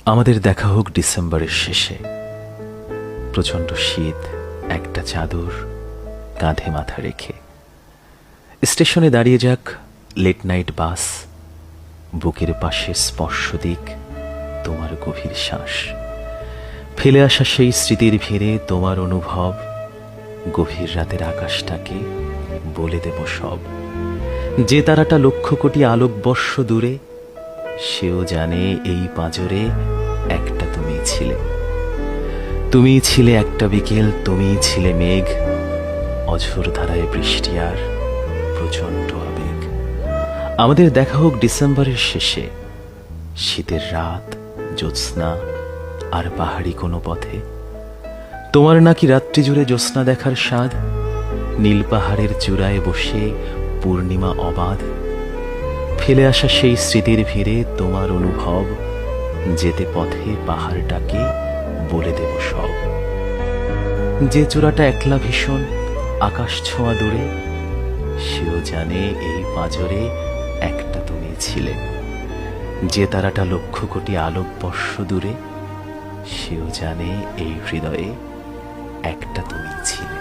আমাদের দেখা হোক ডিসেম্বরের শেষে। প্রচণ্ড শীত, একটা চাদর কাঁধে মাথা রেখে স্টেশনে দাঁড়িয়ে যাক লেট নাইট বাস, বুকের পাশে স্পর্শ দিক তোমার গভীর শ্বাস। ফেলে আসা সেই স্মৃতির ভিড়ে তোমার অনুভব, গভীর রাতের আকাশটাকে বলে দেব সব। যে তারাটা লক্ষ কোটি আলোকবর্ষ দূরে, সেও জানে এই পাঁজরে একটা তুমি ছিলে। তুমি ছিলে একটা বিকেল, তুমি ছিলে মেঘ, অঝোর ধারায় বৃষ্টি আর প্রচণ্ড আবেগ। আমাদের দেখা হোক ডিসেম্বরের শেষে, শীতের রাত, জ্যোৎস্না আর পাহাড়ি কোনো পথে। তোমার নাকি রাত্রি জুড়ে জ্যোৎস্না দেখার স্বাদ, নীল পাহাড়ের চূড়ায় বসে পূর্ণিমা অবাধ। ফেলে আসা সেই স্মৃতির ভিড়ে তোমার অনুভব, যেতে পথে পাহাড়টাকে বলে দেব সব। যে চূড়াটা একলা ভীষণ, আকাশ ছোঁয়া দূরে, সেও জানে এই পাঁজরে একটা তুমি ছিলে। যে তারাটা লক্ষ কোটি আলোকবর্ষ দূরে, সেও জানে এই হৃদয়ে একটা তুমি ছিলে।